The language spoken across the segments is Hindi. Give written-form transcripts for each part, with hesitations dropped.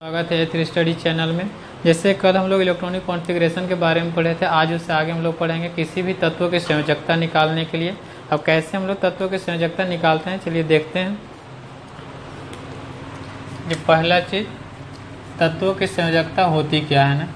स्वागत है थ्री स्टडी चैनल में। जैसे कल हम लोग इलेक्ट्रॉनिक कॉन्फ़िगरेशन के बारे में पढ़े थे, आज उससे आगे हम लोग पढ़ेंगे किसी भी तत्वों की संयोजकता निकालने के लिए। अब कैसे हम लोग तत्वों की संयोजकता निकालते हैं, चलिए देखते हैं। ये पहला चीज़, तत्वों की संयोजकता होती क्या है ना।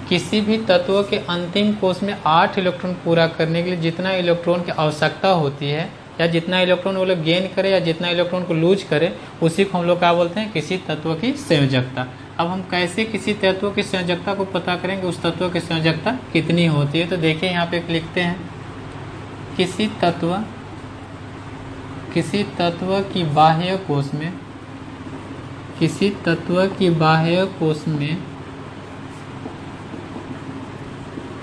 किसी भी तत्वों के अंतिम कोष में 8 इलेक्ट्रॉन पूरा करने के लिए जितना इलेक्ट्रॉन की आवश्यकता होती है, या जितना इलेक्ट्रॉन वो लोग गेन करे या जितना इलेक्ट्रॉन को लूज करे, उसी को हम लोग क्या बोलते हैं, किसी तत्व की संयोजकता। अब हम कैसे किसी तत्व की संयोजकता को पता करेंगे, उस तत्व की संयोजकता कितनी होती है। तो देखिए यहाँ पे लिखते हैं, किसी तत्व की बाह्य कोष में, किसी तत्व की बाह्य कोष में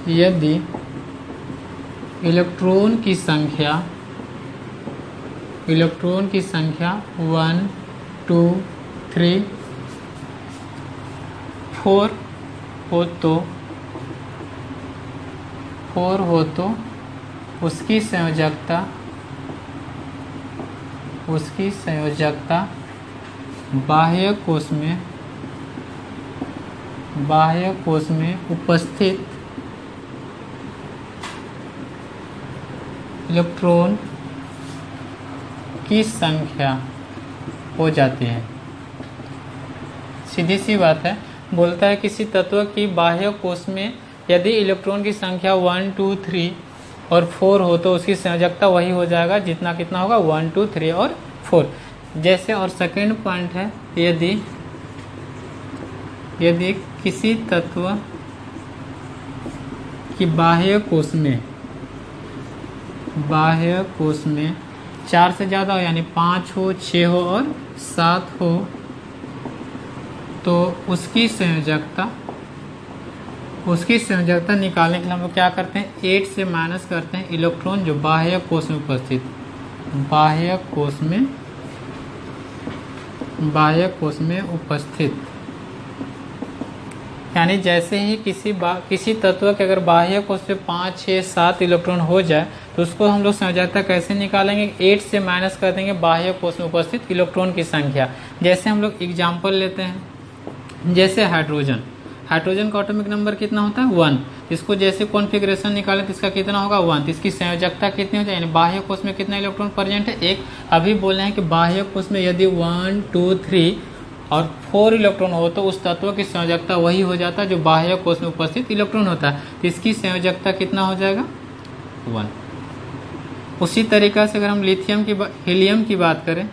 यदि इलेक्ट्रॉन की संख्या 1, 2, 3, 4 हो तो उसकी संयोजकता बाह्य कोष में उपस्थित इलेक्ट्रॉन की संख्या हो जाती है। सीधी सी बात है, बोलता है किसी तत्व की बाह्य कोष में यदि इलेक्ट्रॉन की संख्या 1, 2, 3 और 4 हो तो उसकी संयोजकता वही हो जाएगा जितना कितना होगा 1, 2, 3 और 4 जैसे। और सेकेंड पॉइंट है, यदि किसी तत्व की बाह्य कोष में 4 से ज़्यादा हो, यानी 5 हो, 6 हो और 7 हो, तो उसकी संयोजकता निकालने के लिए हम लोग क्या करते हैं, 8 से माइनस करते हैं इलेक्ट्रॉन जो बाह्य कोष में उपस्थित। यानी जैसे ही किसी तत्व के अगर बाह्य कोष पे 5, 6, 7 इलेक्ट्रॉन हो जाए तो उसको हम लोग संयोजकता कैसे निकालेंगे, 8 से माइनस कर देंगे बाह्य कोष में उपस्थित इलेक्ट्रॉन की संख्या। जैसे हम लोग एग्जाम्पल लेते हैं, जैसे हाइड्रोजन का एटॉमिक नंबर कितना होता है 1। इसको जैसे कॉन्फ़िगरेशन निकालें तो इसका कितना होगा 1। तो इसकी संयोजकता कितनी हो जाए, यानी बाह्य कोष में कितना इलेक्ट्रॉन प्रेजेंट है 1। अभी बोले हैं कि बाह्य कोष में यदि 1, 2, 3 और 4 इलेक्ट्रॉन हो तो उस तत्व की संयोजकता वही हो जाता है जो बाह्य कोष में उपस्थित इलेक्ट्रॉन होता है। तो इसकी संयोजकता कितना हो जाएगा 1। उसी तरीक़ा से अगर हम हीलियम की बात करें,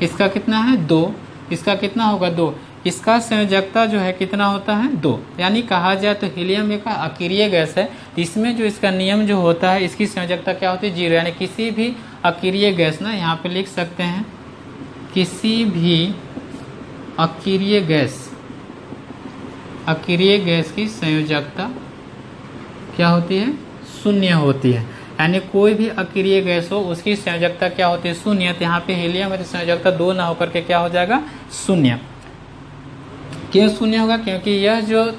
इसका कितना है 2, इसका कितना होगा 2। इसका संयोजकता जो है कितना होता है 2। यानी कहा जाए तो हीलियम एक अक्रिय गैस है, इसमें जो इसका नियम जो होता है, इसकी संयोजकता क्या होती है 0। यानी किसी भी अक्रिय गैस ना, यहाँ पे लिख सकते हैं, किसी भी अक्रिय गैस की संयोजकता क्या होती है 0 होती है। यानी कोई भी अक्रिय गैस हो उसकी संयोजकता क्या होती है 0। तो यहाँ पे हीलियम में संयोजकता 2 ना होकर के क्या हो जाएगा 0। क्यों 0 होगा, क्योंकि यह जो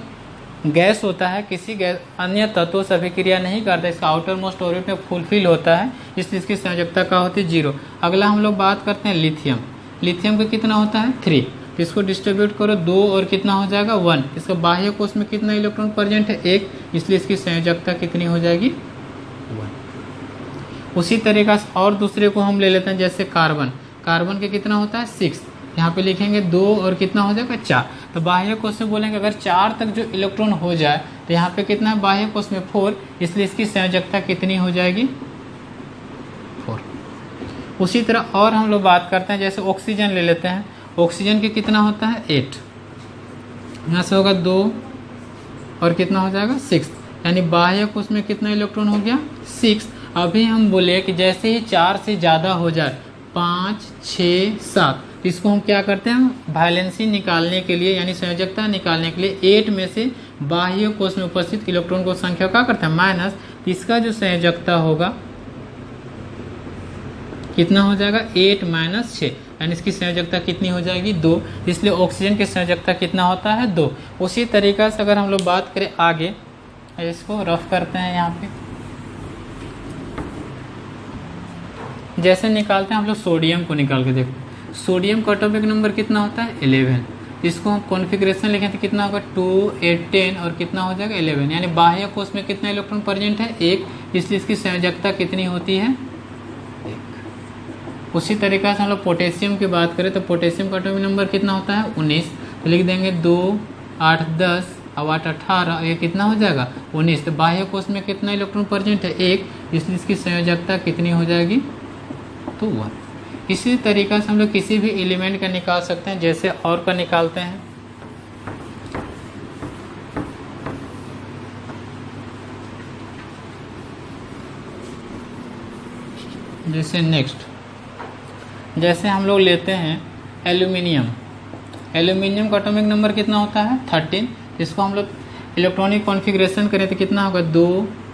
गैस होता है किसी अन्य तत्वों से अभिक्रिया नहीं करता, इसका आउटर मोस्ट ऑर्बिट में फुलफिल होता है, इसलिए इसकी संयोजकता क्या होती है 0। अगला हम लोग बात करते हैं लिथियम का कितना होता है 3। तो इसको डिस्ट्रीब्यूट करो 2 और कितना हो जाएगा 1। इसका बाह्य कोष में कितना इलेक्ट्रॉन प्रेजेंट है 1, इसलिए इसकी संयोजकता कितनी हो जाएगी 1। उसी तरीका से और दूसरे को हम ले लेते हैं, जैसे कार्बन के कितना होता है 6। यहाँ पे लिखेंगे 2 और कितना हो जाएगा 4। तो बाह्य कोष में बोलेंगे अगर 4 तक जो इलेक्ट्रॉन हो जाए तो यहाँ पे कितना है बाह्य कोष में 4, इसलिए इसकी संयोजकता कितनी हो जाएगी 4। उसी तरह और हम लोग बात करते हैं, जैसे ऑक्सीजन ले लेते हैं, ऑक्सीजन के कितना होता है 8। यहाँ से होगा 2 और कितना हो जाएगा 6। यानी बाह्य कोष में कितना इलेक्ट्रॉन हो गया 6। अभी हम बोले कि जैसे ही 4 से ज़्यादा हो जाए 5, 6, 7, इसको हम क्या करते हैं, वैलेंसी निकालने के लिए यानी संयोजकता निकालने के लिए 8 में से बाह्य कोष में उपस्थित इलेक्ट्रॉन को संख्या क्या करते हैं माइनस। इसका जो संयोजकता होगा कितना हो जाएगा 8 - 6, यानी इसकी संयोजकता कितनी हो जाएगी 2। इसलिए ऑक्सीजन की संयोजकता कितना होता है 2। उसी तरीका से अगर हम लोग बात करें आगे, इसको रफ करते हैं यहाँ पे, जैसे निकालते हैं हम लोग सोडियम को निकाल के देखो। सोडियम का एटॉमिक नंबर कितना होता है 11। इसको हम कॉन्फ़िगरेशन लिखें तो कितना होगा 2 8 10 और कितना हो जाएगा 11, यानी बाह्य कोश में कितना इलेक्ट्रॉन प्रेजेंट है 1, इसलिए इसकी संयोजकता कितनी होती है 1। उसी तरीके से हम लोग पोटेशियम की बात करें तो पोटेशियम का एटॉमिक नंबर कितना होता है 19, तो लिख देंगे 2 8 10 और 8 18, ये कितना हो जाएगा 19। तो बाह्य कोश में कितना इलेक्ट्रॉन प्रेजेंट है 1, इसलिए इसकी संयोजकता कितनी हो जाएगी तो 1। इसी तरीके से हम लोग किसी भी एलिमेंट का निकाल सकते हैं, जैसे और का निकालते हैं। जैसे नेक्स्ट, जैसे हम लोग लेते हैं एल्यूमिनियम। एल्यूमिनियम का एटॉमिक नंबर कितना होता है 13। इसको हम लोग इलेक्ट्रॉनिक कॉन्फ़िगरेशन करें तो कितना होगा 2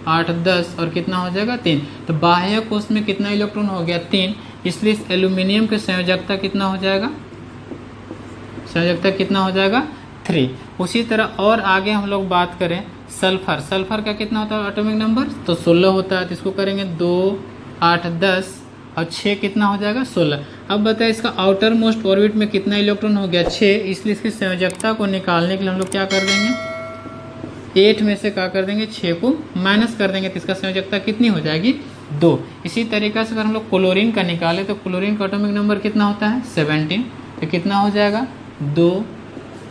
8 10 और कितना हो जाएगा 3। तो बाह्य कोश में कितना इलेक्ट्रॉन हो गया 3, इसलिए इस एल्यूमिनियम की संयोजकता कितना हो जाएगा, संयोजकता कितना हो जाएगा 3। उसी तरह और आगे हम लोग बात करें सल्फर। सल्फर का कितना होता है एटॉमिक नंबर तो 16 होता है। तो इसको करेंगे 2 8 10 और 6 कितना हो जाएगा 16। अब बताए इसका आउटर मोस्ट ऑर्बिट में कितना इलेक्ट्रॉन हो गया 6, इसलिए इसकी संयोजकता को निकालने के लिए हम लोग क्या कर देंगे 8 में से क्या कर देंगे 6 को माइनस कर देंगे, तो इसका संयोजकता कितनी हो जाएगी 2। इसी तरीके से अगर हम लोग क्लोरीन का निकालें तो क्लोरीन का एटॉमिक नंबर कितना होता है 17, तो कितना हो जाएगा 2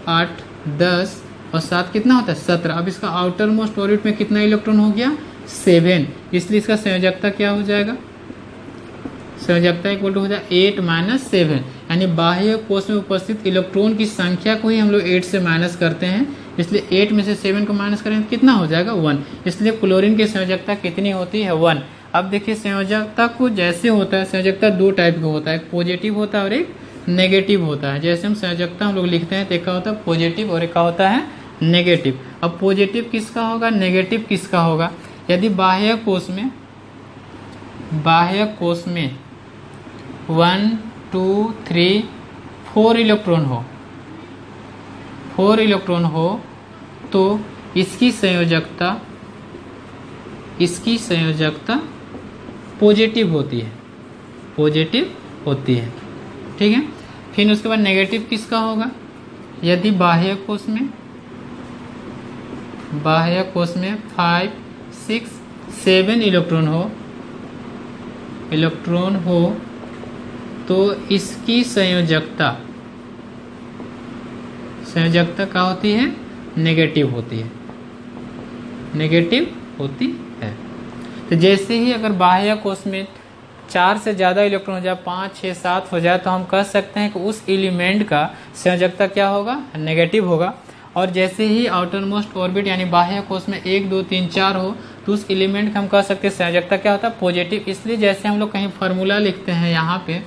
8 10 और 7 कितना होता है 17। अब इसका आउटर मोस्ट ऑर्बिट में कितना इलेक्ट्रॉन हो गया 7, इसलिए इसका संयोजकता क्या हो जाएगा, संयोजकता इक्वल टू हो जाए 8 - 7, यानी बाह्य कोश में उपस्थित इलेक्ट्रॉन की संख्या को ही हम लोग 8 से माइनस करते हैं, इसलिए 8 में से 7 को माइनस करें तो कितना हो जाएगा 1। इसलिए क्लोरीन की संयोजकता कितनी होती है 1। अब देखिए संयोजकता को जैसे होता है, संयोजकता 2 टाइप का होता है, एक पॉजिटिव होता है और एक नेगेटिव होता है। जैसे हम संयोजकता हम लोग लिखते हैं तो एक का होता है पॉजिटिव और एक का होता है नेगेटिव। अब पॉजिटिव किसका होगा, नेगेटिव किसका होगा। यदि बाह्य कोश में 1 2 3 4 इलेक्ट्रॉन हो, 4 इलेक्ट्रॉन हो तो इसकी संयोजकता पॉजिटिव होती है, पॉजिटिव होती है, ठीक है। फिर उसके बाद नेगेटिव किसका होगा, यदि बाह्य कोश में 5 6 7 इलेक्ट्रॉन हो तो इसकी संयोजकता क्या होती है, नेगेटिव होती है, नेगेटिव होती है। तो जैसे ही अगर बाह्य कोश में 4 से ज़्यादा इलेक्ट्रॉन हो जाए, 5 6 7 हो जाए, तो हम कह सकते हैं कि उस एलिमेंट का संयोजकता क्या होगा, नेगेटिव होगा। और जैसे ही आउटर मोस्ट ऑर्बिट यानी बाह्य कोश में 1 2 3 4 हो तो उस एलिमेंट का हम कह सकते हैं संयोजकता क्या होता है, पॉजिटिव। इसलिए जैसे हम लोग कहीं फार्मूला लिखते हैं, यहाँ पे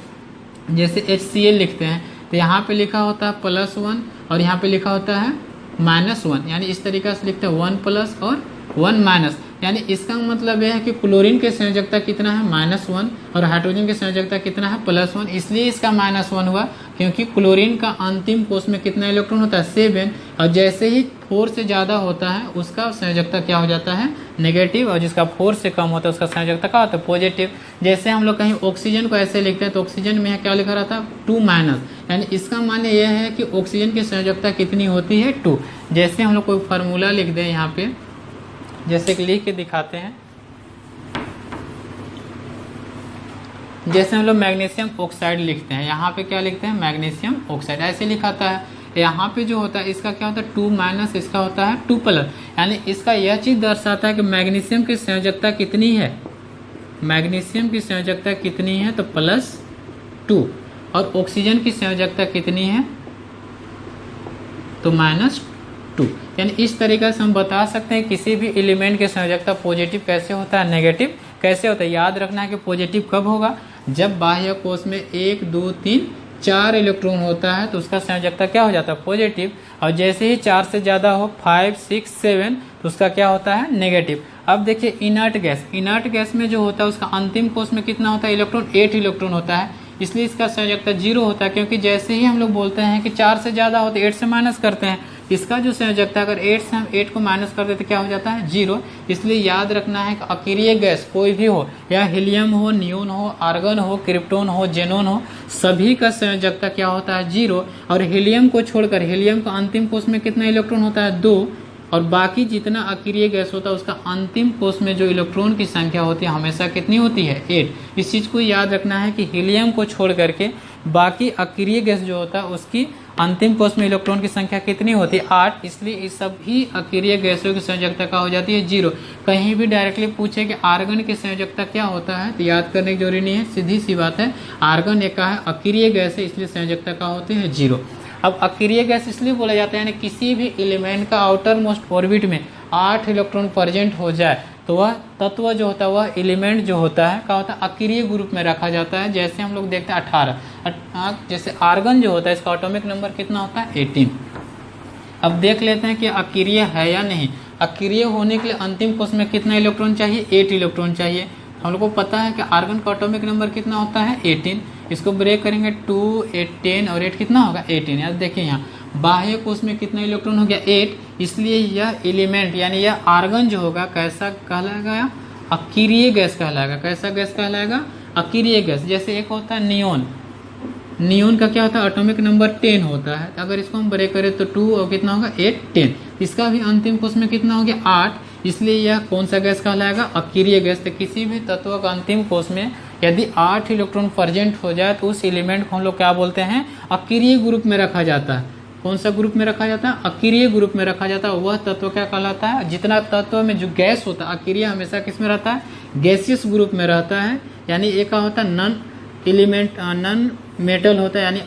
जैसे HCl लिखते हैं तो यहाँ पे लिखा होता है +1 और यहाँ पे लिखा होता है -1, यानी इस तरीके से लिखते हैं 1+ और 1-, यानी इसका मतलब यह है कि क्लोरीन के संयोजकता कितना है -1 और हाइड्रोजन के संयोजकता कितना है +1। इसलिए इसका -1 हुआ क्योंकि क्लोरीन का अंतिम कोश में कितना इलेक्ट्रॉन होता है 7, और जैसे ही 4 से ज़्यादा होता है उसका संयोजकता क्या हो जाता है, नेगेटिव, और जिसका 4 से कम होता है उसका संयोजकता क्या होता है, पॉजिटिव। जैसे हम लोग कहीं ऑक्सीजन को ऐसे लिखते हैं तो ऑक्सीजन में क्या लिखा रहता है 2-, यानी इसका माने यह है कि ऑक्सीजन की संयोजकता कितनी होती है 2। जैसे हम लोग कोई फार्मूला लिख दें यहाँ पे, जैसे कि लिख के दिखाते हैं, जैसे हम लोग मैग्नीशियम ऑक्साइड लिखते हैं, यहाँ पे क्या लिखते हैं मैग्नीशियम ऑक्साइड, ऐसे लिखाता है। यहाँ पे जो होता है इसका क्या होता है 2-, इसका होता है 2+, यानी इसका यह चीज़ दर्शाता है कि मैग्नीशियम की संयोजकता कितनी है, मैग्नीशियम की संयोजकता कितनी है तो +2, और ऑक्सीजन की संयोजकता कितनी है तो -2। यानी इस तरीके से हम बता सकते हैं किसी भी एलिमेंट के संयोजकता पॉजिटिव कैसे होता है, नेगेटिव कैसे होता है। याद रखना है कि पॉजिटिव कब होगा, जब बाह्य कोश में 1 2 3 4 इलेक्ट्रॉन होता है तो उसका संयोजकता क्या हो जाता है, पॉजिटिव। और जैसे ही 4 से ज़्यादा हो, 5 6 7, तो उसका क्या होता है, नेगेटिव। अब देखिए इनर्ट गैस में जो होता है उसका अंतिम कोश में कितना होता है इलेक्ट्रॉन, 8 इलेक्ट्रॉन होता है, इसलिए इसका संयोजकता 0 होता है। क्योंकि जैसे ही हम लोग बोलते हैं कि 4 से ज़्यादा हो तो 8 से माइनस करते हैं, इसका जो संयोजकता अगर 8 से हम 8 को माइनस कर देते क्या हो जाता है 0। इसलिए याद रखना है कि अक्रिय गैस कोई भी हो, या हीलियम हो, नियोन हो, आर्गन हो, क्रिप्टोन हो, जेनोन हो, सभी का संयोजकता क्या होता है 0। और हीलियम को छोड़कर, हीलियम का अंतिम कोष में कितना इलेक्ट्रॉन होता है 2, और बाकी जितना अक्रिय गैस होता है उसका अंतिम कोष में जो इलेक्ट्रॉन की संख्या होती है हमेशा कितनी होती है 8। इस चीज़ को याद रखना है कि हीलियम को छोड़ करके बाकी अक्रिय गैस जो होता है उसकी अंतिम कोष में इलेक्ट्रॉन की संख्या कितनी होती है 8। इसलिए इस सभी अक्रिय गैसों की संयोजकता क्या हो जाती है 0। कहीं भी डायरेक्टली पूछे कि आर्गन की संयोजकता क्या होता है तो याद करने की जरूरी नहीं है, सीधी सी बात है, आर्गन एक है अक्रिय गैस है, इसलिए संयोजकता क्या होती है 0। अब अक्रिय गैस इसलिए बोला जाता है यानी किसी भी एलिमेंट का आउटर मोस्ट ऑर्बिट में 8 इलेक्ट्रॉन प्रेजेंट हो जाए तो वह तत्व जो होता है, वह एलिमेंट जो होता है क्या होता है अक्रिय ग्रुप में रखा जाता है। जैसे हम लोग देखते हैं 18, जैसे आर्गन जो होता है इसका एटॉमिक नंबर कितना होता है 18। अब देख लेते हैं कि अक्रिय है या नहीं। अक्रिय होने के लिए अंतिम कोष में कितना इलेक्ट्रॉन चाहिए 8 इलेक्ट्रॉन चाहिए। हम लोग को पता है कि आर्गन का एटॉमिक नंबर कितना होता है 18। इसको ब्रेक करेंगे 2, 8, 10 और 8 कितना होगा 18। याद देखिए यहाँ बाह्य कोष में कितना इलेक्ट्रॉन हो गया 8। इसलिए यह एलिमेंट यानी यह आर्गन जो होगा कैसा कहलाएगा अक्रिय गैस कहलाएगा। कैसा गैस कहलाएगा अक्रिय गैस। जैसे एक होता है नियोन, नियोन का क्या होता है एटॉमिक नंबर 10 होता है। अगर इसको हम ब्रेक करें तो 2 और कितना होगा 8, 10। इसका भी अंतिम कोष में कितना हो गया 8। इसलिए यह कौन सा गैस कहलाएगा अक्रिय गैस। तो किसी भी तत्व का अंतिम कोष में यदि 8 इलेक्ट्रॉन प्रेजेंट हो जाए तो उस एलिमेंट को हम लोग क्या बोलते हैं अक्रिय ग्रुप में रखा जाता है। कौन सा ग्रुप में रखा जाता है अक्रिय ग्रुप में रखा जाता है। वह तत्व क्या कहलाता है जितना तत्व में जो गैस होता है अक्रिय हमेशा किस में रहता है गैसियस ग्रुप में रहता है। यानी एक होता है नॉन एलिमेंट नॉन मेटल होता है यानी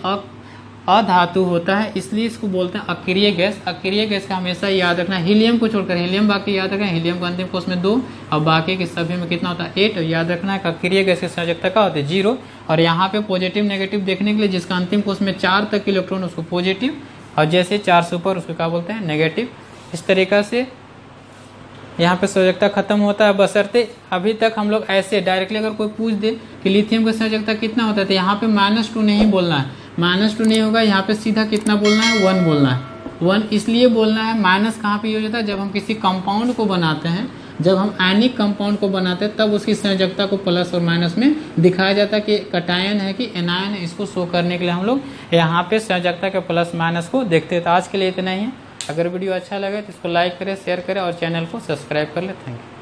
अधातु होता है, इसलिए इसको बोलते हैं अक्रिय गैस। अक्रिय गैस का हमेशा याद रखना हीलियम को छोड़कर, हीलियम बाकी याद रखना, हीलियम का अंतिम कोष में 2 और बाकी के सभी में कितना होता है 8। याद रखना है कि अक्रिय गैस की संयोजकता क्या होती है 0। और यहाँ पे पॉजिटिव नेगेटिव देखने के लिए जिसका अंतिम कोष में 4 तक इलेक्ट्रॉन उसको पॉजिटिव, और जैसे 4 से ऊपर उसको क्या बोलते हैं नेगेटिव। इस तरीका से यहाँ पे संयोजकता खत्म होता है। बशर्ते अभी तक हम लोग ऐसे डायरेक्टली अगर कोई पूछ दे कि लिथियम का संयोजकता कितना होता है तो यहाँ पे -2 नहीं बोलना है, -2 नहीं होगा। यहाँ पे सीधा कितना बोलना है 1 बोलना है। 1 इसलिए बोलना है, माइनस कहाँ पे यूज होता है जब हम किसी कंपाउंड को बनाते हैं, जब हम आयनिक कंपाउंड को बनाते हैं तब उसकी संयोजकता को प्लस और माइनस में दिखाया जाता है कि कटायन है कि एनायन है। इसको शो करने के लिए हम लोग यहाँ पे संयोजकता के प्लस माइनस को देखते हैं। तो आज के लिए इतना ही है। अगर वीडियो अच्छा लगे तो इसको लाइक करें, शेयर करें और चैनल को सब्सक्राइब कर ले। Thank you.